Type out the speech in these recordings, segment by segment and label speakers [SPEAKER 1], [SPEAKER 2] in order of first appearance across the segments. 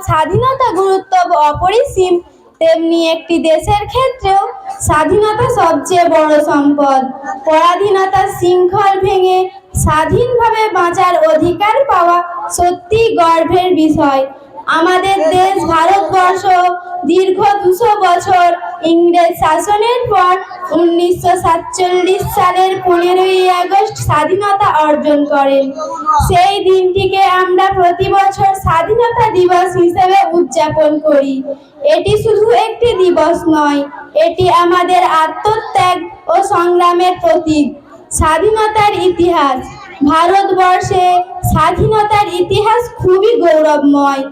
[SPEAKER 1] স্বাধীনতা গুরুত্ব অপরিসীম, তেমনি একটি দেশের ক্ষেত্রেও স্বাধীনতা সবচেয়ে বড় সম্পদ। পরাধীনতার শৃঙ্খল ভেঙে স্বাধীনভাবে বাঁচার অধিকার পাওয়া সত্যি গর্বের বিষয়। আমাদের দেশ ভারতবর্ষ দীর্ঘ 200 বছর ইংরেজ শাসনের পর 1947 সালের 15ই আগস্ট স্বাধীনতা অর্জন করেন। সেই দিনটিকে আমরা প্রতি বছর স্বাধীনতা দিবস হিসেবে উদযাপন করি। এটি শুধু একটি দিবস নয়, এটি আমাদের আত্মত্যাগ ও সংগ্রামের প্রতীক। স্বাধীনতার ইতিহাস। ভারতবর্ষে স্বাধীনতার ইতিহাস খুবই গৌরবময়।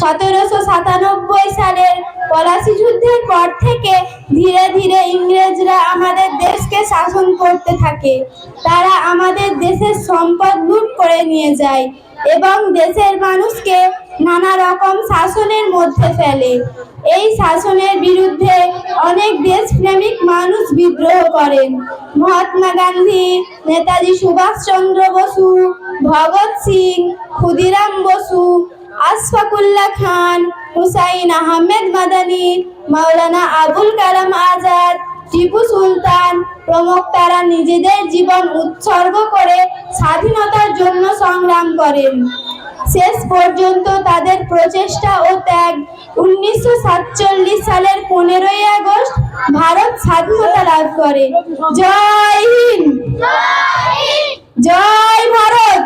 [SPEAKER 1] 1797 সালের পলাশী যুদ্ধের পর থেকে ধীরে ধীরে ইংরেজরা আমাদের দেশকে শাসন করতে থাকে। তারা আমাদের দেশের সম্পদ লুট করে নিয়ে যায় এবং দেশের মানুষকে নানা রকম শাসনের মধ্যে ফেলে। এই শাসনের বিরুদ্ধে অনেক দেশপ্রেমিক মানুষ বিদ্রোহ করেন। মহাত্মা গান্ধী, নেতাজি সুভাষচন্দ্র বসু, ভগৎ সিং, ক্ষুদিরাম বসু, আশফাকুল্লাহ খান, হুসাইন আহমেদ মাদানি, মাওলানা আবুল কালাম আজাদ, টিপু সুলতান প্রমুখ তারা নিজেদের জীবন উৎসর্গ করে স্বাধীনতার জন্য সংগ্রাম করেন। শেষ পর্যন্ত তাদের প্রচেষ্টা ও ত্যাগ 1947 সালের 15ই আগস্ট ভারত স্বাধীনতা লাভ করে। জয় হিন্দ, জয় ভারত,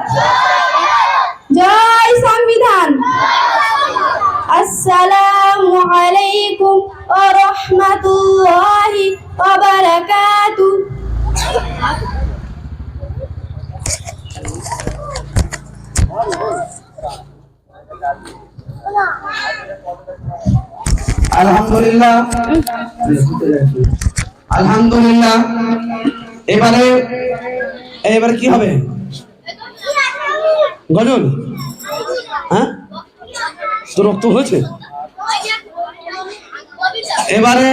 [SPEAKER 1] জয় সংবিধান। আসসালামু আলাইকুম ওয়া রাহমাতুল্লাহি ওয়া বারাকাতুহু।
[SPEAKER 2] আলহামদুলিল্লাহ, আলহামদুলিল্লাহ। এবারে কি হবে? গজল? হ্যাঁ, তো রক্ত হয়েছে। এবারে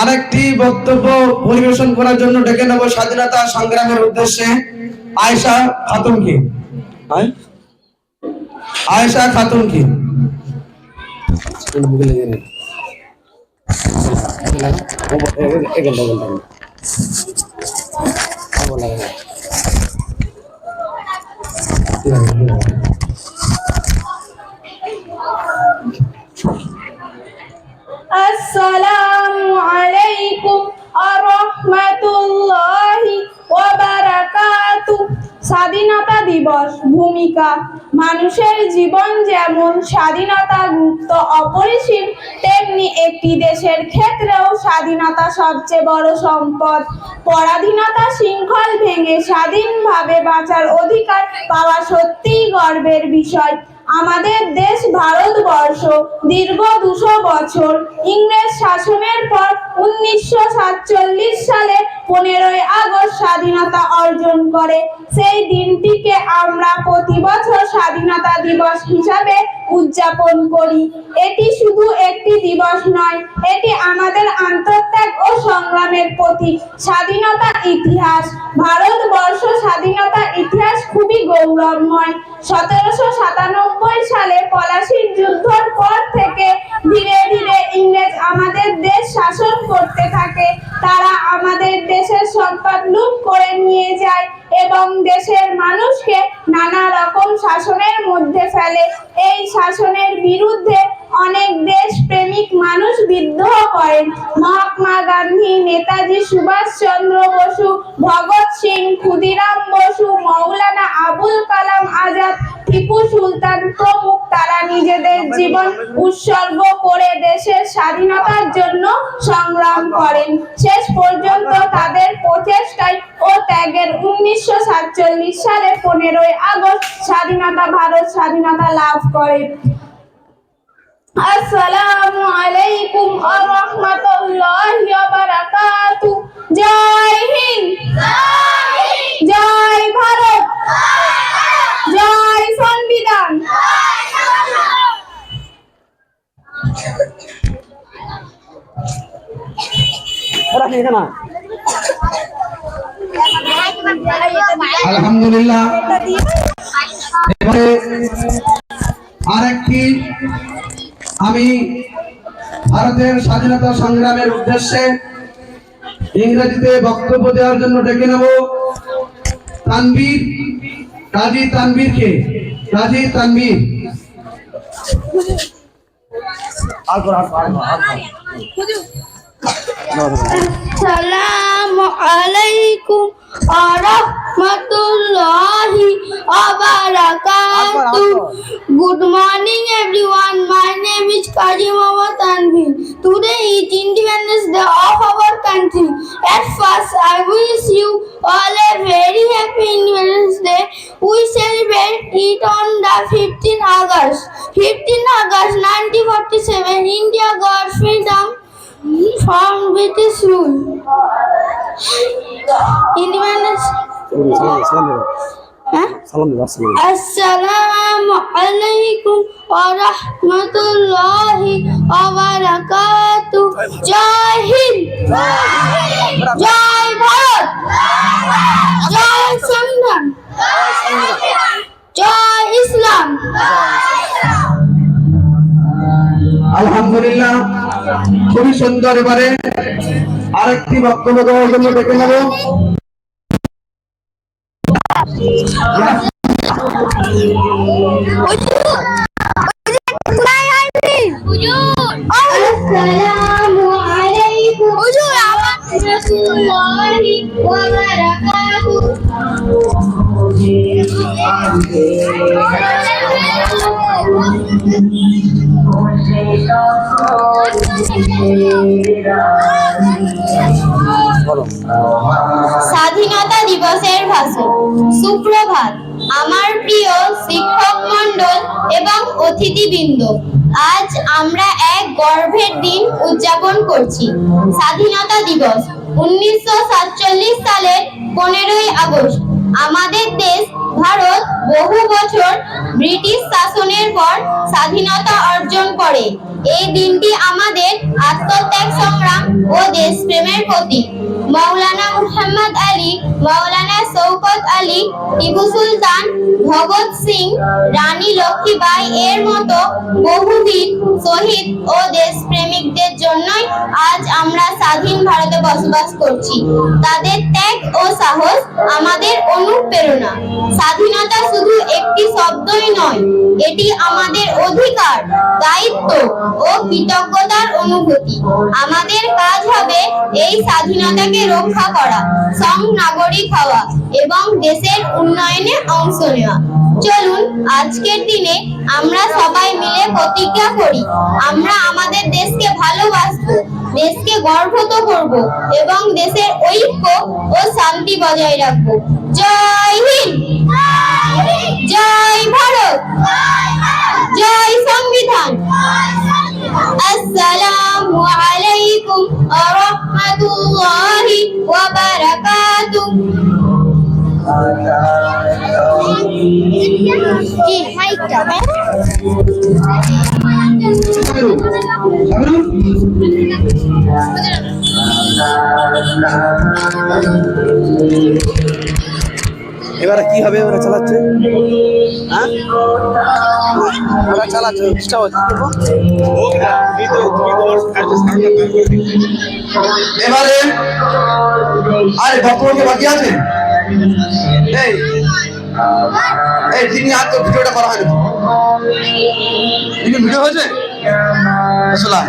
[SPEAKER 2] আরেকটি বক্তব্য পরিবেশন করার জন্য ডেকে নেব স্বাধীনতা সংগ্রামের উদ্দেশ্যে আয়েশা খাতুনকে। আয়েশা খাতুনকে
[SPEAKER 1] আসসালামু আলাইকুম ওয়া রাহমাতুল্লাহি ওয়া বারাকাতুহু। স্বাধীনতা দিবস। ভূমিকা। মানুষের জীবন যেমন স্বাধীনতা গুরুত্ব অপরিসীম, তেমনি একটি দেশের ক্ষেত্রেও স্বাধীনতা সবচেয়ে বড় সম্পদ। পরাধীনতা শৃঙ্খল ভেঙে স্বাধীনভাবে বাঁচার অধিকার পাওয়া সত্যিই গর্বের বিষয়। আমাদের দেশ ভারতবর্ষ দীর্ঘ 200 বছর ইংরেজ শাসনের পর 1947 সালে 15ই আগস্ট স্বাধীনতা অর্জন করে। সেই দিনটিকে আমরা প্রতি বছর স্বাধীনতা দিবস হিসাবে উদযাপন করি। এটি শুধু একটি দিবস নয়, এটি আমাদের আত্মত্যাগ ও সংগ্রামের প্রতীক। স্বাধীনতা ইতিহাস। ভারতবর্ষ স্বাধীনতা ইতিহাস খুবই গৌরবময়। 1797 সালে পলাশীর যুদ্ধের পর থেকে ধীরে ধীরে ইংরেজ আমাদের দেশ শাসন করতে থাকে। তারা আমাদের দেশের সম্পদ লুট করে নিয়ে যায় এবং দেশের মানুষকে নানা রকম শাসনের মধ্যে ফেলে। এই শাসনের বিরুদ্ধে অনেক দেশপ্রেমিক মানুষ বিদ্রোহ করেন। মহাত্মা গান্ধী, নেতাজি সুভাষচন্দ্র বসু, ভগৎ সিং, ক্ষুদিরাম বসু, মাওলানা আবুল কালাম আজাদ, টিপু সুলতান প্রমুখ তারা নিজেদের জীবন উৎসর্গ করে দেশের স্বাধীনতার জন্য সংগ্রাম করেন। শেষ পর্যন্ত তাদের প্রচেষ্টায় ও ত্যাগের 1947 সালে 15ই আগস্ট ভারত স্বাধীনতা লাভ করে। আসসালামু আলাইকুম ওয়া রাহমাতুল্লাহি ওয়া বারাকাতুহু। জয় হিন্দ, জয় ভারত, জয় সংবিধান।
[SPEAKER 2] আলহামদুলিল্লাহ। এবারে আরেকটি আমি ভারতের স্বাধীনতা সংগ্রামের উদ্দেশ্যে ইংরেজিতে বক্তব্য দেওয়ার জন্য ডেকে নেব তানভীর, কাজী তানভীরকে। কাজী Tanvir.
[SPEAKER 1] Assalamu alaikum warahmatullahi wabarakatuh. Good morning everyone. My name is Kaji Mohammad Tanvir. Today is Independence Day of our country. At first, I wish you all a very happy Independence Day. We celebrate it on the 15th August. 15th August 1947, India got freedom from British rule. Independence. Assalamu alaikum wa rahmatullahi wa barakatuh. Jai Hind. Jai Bharat. Jai Sangam. Jai Islam.
[SPEAKER 2] আলহামদুলিল্লাহ, খুবই সুন্দর। এবারে আরেকটি বক্তব্য দেওয়ার জন্য ডেকে নেব
[SPEAKER 1] Assalamu alaikum wa rahmatullahi wa স্বাধীনতা দিবসের ভাষণ। সুপ্রভাত আমার প্রিয় শিক্ষক মণ্ডল এবং অতিথিবৃন্দ, আজ আমরা এক গর্বের দিন উদযাপন করছি, স্বাধীনতা দিবস। 1947 সালের 15ই আগস্ট আমাদের দেশ ভারত বহু বছর ব্রিটিশ শাসনের পর স্বাধীনতা অর্জন করে। এই দিনটি আমাদের আত্মত্যাগ সংগ্রাম ও দেশপ্রেমের প্রতীক। মাওলানা মুহাম্মদ আলী, মাওলানা শওকত আলী, টিপু সুলতান, ভগৎ সিং, রানী লক্ষ্মীবাই এর মতো বহুবীর শহীদ ও দেশপ্রেমিকদের জন্যই আজ আমরা স্বাধীন ভারতে বসবাস করছি। তাদের ত্যাগ ও সাহস আমাদের অনুপ্রেরণা। স্বাধীনতা শুধু একটি শব্দই নয়, এটি আমাদের অধিকার, দায়িত্ব ও কৃতজ্ঞতার অনুভূতি। আমাদের কাজ হবে এই স্বাধীনতাকে রক্ষা করা, নাগরিক হওয়া এবং দেশের উন্নয়নে অংশ নেওয়া। চলুন আজকের দিনে আমরা সবাই মিলে প্রতিজ্ঞা করি, আমরা আমাদের দেশকে ভালোবাসবো, দেশকে গর্বিত করব এবং দেশের ঐক্য ও শান্তি বজায় রাখবো। জয় হিন্দ, জয় ভারত, জয় সংবিধান। আসসালামু আলাইকুম ওয়া রাহমাতুল্লাহি ওয়া বারাকাতুহু। কি মাইকটা
[SPEAKER 3] এবারে কি হবে? ওরা চালাচ্ছে, হ্যাঁ ওরা চালাচ্ছে, চেষ্টা হচ্ছে।
[SPEAKER 2] এবারে আরে বক্তব্য বাকি আছে। এই তিনি আর তো ভিডিওটা করা হয়নি। ভিডিও হয়েছে আসলে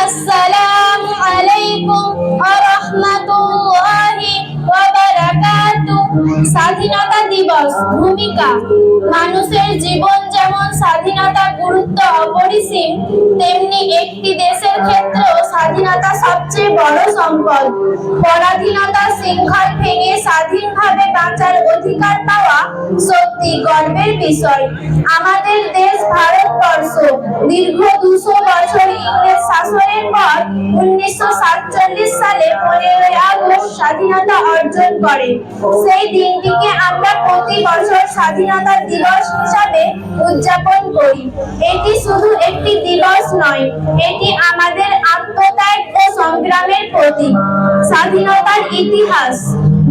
[SPEAKER 1] আসসালামু আলাইকুম ওয়া রাহমাতুল্লাহি ওয়া বারাকাতুহু। স্বাধীনতা দিবস ভূমিকা। মানুষের জীবন যেমন স্বাধীনতা গুরুত্ব অপরিসীম, তেমনি একটি দেশের ক্ষেত্রেও স্বাধীনতা সবচেয়ে বড় সম্পদ। পরাধীনতার শৃঙ্খল ভেঙে স্বাধীনভাবে বাঁচার অধিকার পাওয়া সত্যি গর্বের বিষয়। আমাদের দেশ ভারতবর্ষ দীর্ঘ 200 বছর ইংরেজ শাসনের পর 1947 সালে 15ই আগস্ট স্বাধীনতা অর্জন করে। সেই দিনটিকে আমরা প্রতি বছর স্বাধীনতা দিবস হিসাবে উদযাপন করি। এটি শুধু একটি দিবস নয়, এটি আমাদের আত্মত্যাগ ও সংগ্রামের প্রতীক। স্বাধীনতার ইতিহাস।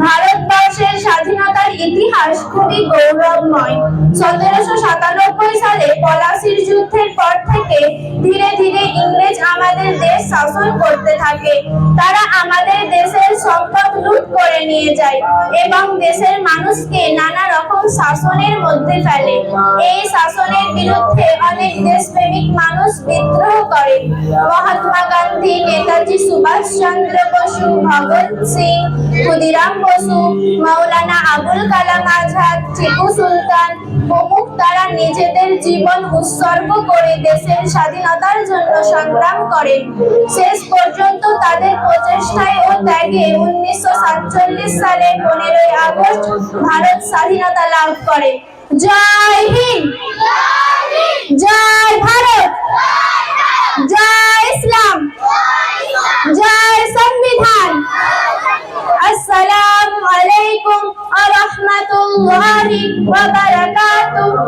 [SPEAKER 1] ভারতবর্ষের স্বাধীনতার ইতিহাস খুবই গৌরবময়। 1797 সালে পলাশির যুদ্ধের পর থেকে ধীরে ধীরে ইংরেজ আমাদের দেশ শাসন করতে থাকে। তারা আমাদের দেশের সম্পদ লুট করে নিয়ে যায় এবং দেশের মানুষকে নানা রকম শাসনের মধ্যে ফেলে। এই শাসনের বিরুদ্ধে অনেক দেশপ্রেমিক মানুষ বিদ্রোহ করে। মহাত্মা গান্ধী, নেতাজি সুভাষ চন্দ্র বসু, ভগৎ সিং, ক্ষুদিরাম বসু, মাওলানা আবুল কালাম আজাদ, টিপু সুলতান প্রমুখ তারা নিজেদের জীবন উৎসর্গ করে দেশের স্বাধীনতার জন্য সংগ্রাম করেন। শেষ পর্যন্ত তাদের প্রচেষ্টায় ও ত্যাগে 1947 সালে 15ই আগস্ট ভারত স্বাধীনতা লাভ করে। জয় হিন্দ, জয় ভারত, জয় ইসলাম, জয় সংবিধান। আসসালামু আলাইকুম ওয়া রাহমাতুল্লাহি ওয়া বারাকাতুহু।